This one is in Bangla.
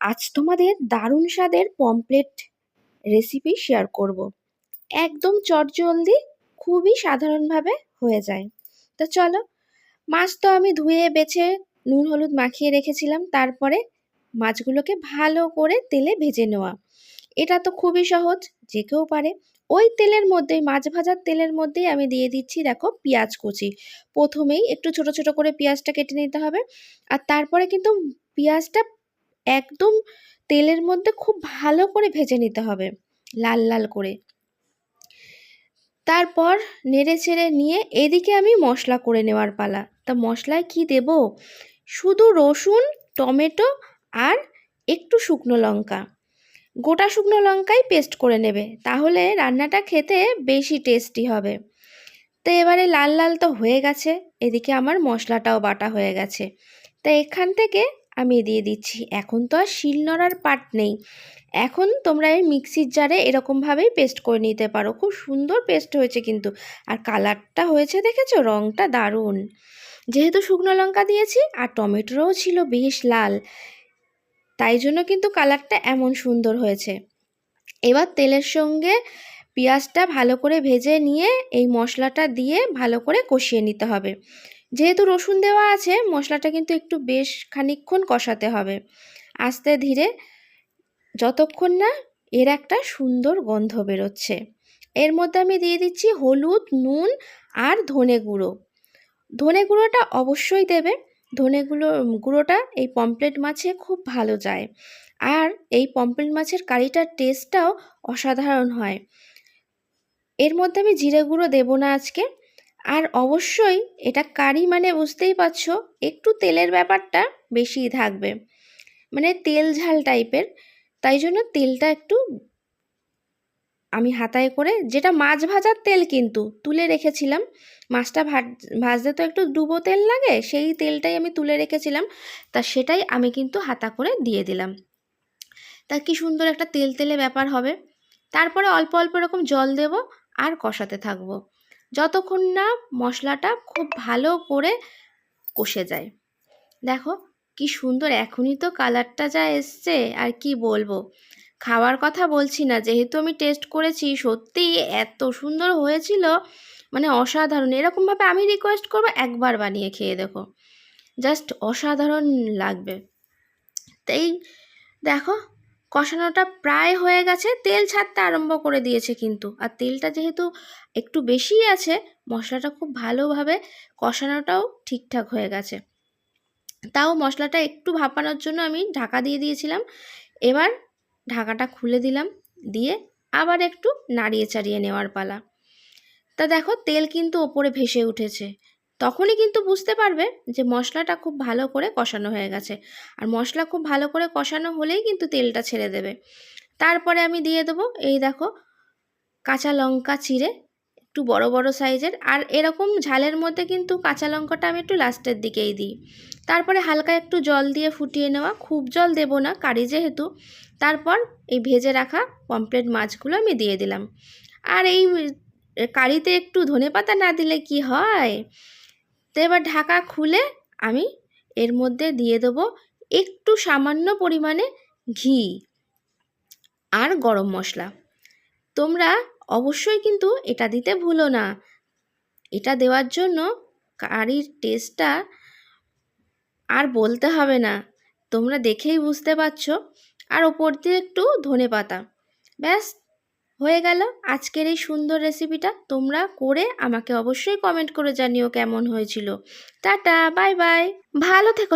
আজ তোমাদের দারুণ স্বাদের পমফ্রেট রেসিপি শেয়ার করব। একদম চটজলদি, খুবই সাধারণভাবে হয়ে যায়। তো চলো, মাছ তো আমি ধুয়ে বেছে নুন হলুদ মাখিয়ে রেখেছিলাম। তারপরে মাছগুলোকে ভালো করে তেলে ভেজে নেওয়া। এটা তো খুবই সহজ, যে কেউ পারে। ওই তেলের মধ্যেই, মাছ ভাজার তেলের মধ্যেই আমি দিয়ে দিচ্ছি, দেখো, পেঁয়াজ কুচি। প্রথমেই একটু ছোট ছোট করে পেঁয়াজটা কেটে নিতে হবে। আর তারপরে কিন্তু পেঁয়াজটা একদম তেলের মধ্যে খুব ভালো করে ভেজে নিতে হবে, লাল লাল করে। তারপর নেড়ে চেড়ে নিয়ে এদিকে আমি মশলা করে নেওয়ার পালা। তা মশলায় কি দেব? শুধু রসুন, টমেটো আর একটু শুকনো লঙ্কা। গোটা শুকনো লঙ্কাই পেস্ট করে নেবে, তাহলে রান্নাটা খেতে বেশি টেস্টি হবে। তো এবারে লাল লাল তো হয়ে গেছে, এদিকে আমার মশলাটাও বাটা হয়ে গেছে। তা এখান থেকে আমি দিয়ে দিচ্ছি। এখন তো আর শিলনোড়ার পাট নেই, এখন তোমরা এই মিক্সির জারে এরকমভাবেই পেস্ট করে নিতে পারো। খুব সুন্দর পেস্ট হয়েছে কিন্তু, আর কালারটা হয়েছে দেখেছো, রঙটা দারুণ। যেহেতু শুকনো লঙ্কা দিয়েছি আর টমেটোও ছিল বেশ লাল, তাই জন্য কিন্তু কালারটা এমন সুন্দর হয়েছে। এবার তেলের সঙ্গে পেঁয়াজটা ভালো করে ভেজে নিয়ে এই মশলাটা দিয়ে ভালো করে কষিয়ে নিতে হবে। যেহেতু রসুন দেওয়া আছে, মশলাটা কিন্তু একটু বেশ খানিকক্ষণ কষাতে হবে, আস্তে ধীরে, যতক্ষণ না এর একটা সুন্দর গন্ধ বেরোচ্ছে। এর মধ্যে আমি দিয়ে দিচ্ছি হলুদ, নুন আর ধনে গুঁড়ো। ধনে গুঁড়োটা অবশ্যই দেবে। গুঁড়োটা এই পমফ্রেট মাছে খুব ভালো যায়, আর এই পমফ্রেট মাছের কারিটার টেস্টটাও অসাধারণ হয়। এর মধ্যে আমি জিরে গুঁড়ো দেবো না আজকে। আর অবশ্যই এটা কারি মানে বুঝতেই পারছো, একটু তেলের ব্যাপারটা বেশিই থাকবে, মানে তেল ঝাল টাইপের। তাই জন্য তেলটা একটু আমি হাতায় করে, যেটা মাছ ভাজার তেল কিন্তু তুলে রেখেছিলাম, মাছটা ভাজতে তো একটু ডুবো তেল লাগে, সেই তেলটাই আমি তুলে রেখেছিলাম, তা সেটাই আমি কিন্তু হাতা করে দিয়ে দিলাম। তা কি সুন্দর একটা তেল তেলে ব্যাপার হবে। তারপরে অল্প অল্প এরকম জল দেব আর কষাতে থাকবো, যতক্ষণ না মশলাটা খুব ভালো করে কষে যায়। দেখো কি সুন্দর, এখনই তো কালারটা যা এসছে, আর কি বলবো। খাওয়ার কথা বলছি না, যেহেতু আমি টেস্ট করেছি, সত্যি এত সুন্দর হয়েছিল, মানে অসাধারণ। এরকমভাবে আমি রিকোয়েস্ট করবো, একবার বানিয়ে খেয়ে দেখো, জাস্ট অসাধারণ লাগবে। তাই দেখো, কষানোটা প্রায় হয়ে গেছে, তেল ছাড়তে আরম্ভ করে দিয়েছে কিন্তু। আর তেলটা যেহেতু একটু বেশিই আছে, মশলাটা খুব ভালোভাবে কষানোটাও ঠিকঠাক হয়ে গেছে। তাও মশলাটা একটু ভাপানোর জন্য আমি ঢাকা দিয়ে দিয়েছিলাম। এবার ঢাকাটা খুলে দিলাম, দিয়ে আবার একটু নাড়িয়ে চাড়িয়ে নেওয়ার পালা। তা দেখো তেল কিন্তু ওপরে ভেসে উঠেছে, তখনই কিন্তু বুঝতে পারবে যে মশলাটা খুব ভালো করে কষানো হয়ে গেছে। আর মশলা খুব ভালো করে কষানো হলেই কিন্তু তেলটা ছেড়ে দেবে। তারপরে আমি দিয়ে দেবো, এই দেখো, কাঁচা লঙ্কা চিড়ে, একটু বড় বড় সাইজের। আর এরকম ঝালের মধ্যে কিন্তু কাঁচা লঙ্কাটা আমি একটু লাস্টের দিকেই দিই। তারপরে হালকা একটু জল দিয়ে ফুটিয়ে নেওয়া, খুব জল দেব না, কারি যেহেতু। তারপর এই ভেজে রাখা পমফ্রেট মাছগুলো আমি দিয়ে দিলাম। আর এই কারিতে একটু ধনেপাতা না দিলে কি হয়। তো এবার ঢাকা খুলে আমি এর মধ্যে দিয়ে দেবো একটু সামান্য পরিমাণে ঘি আর গরম মশলা। তোমরা অবশ্যই কিন্তু এটা দিতে ভুলো না, এটা দেওয়ার জন্য কারির টেস্টটা আর বলতে হবে না, তোমরা দেখেই বুঝতে পারছো। আর ওপর দিয়ে একটু ধনেপাতা, ব্যাস হয়ে গেল আজকের এই সুন্দর রেসিপিটা। তোমরা করে আমাকে অবশ্যই কমেন্ট করে জানিও কেমন হয়েছিল। টাটা, বাই বাই, ভালো থেকো।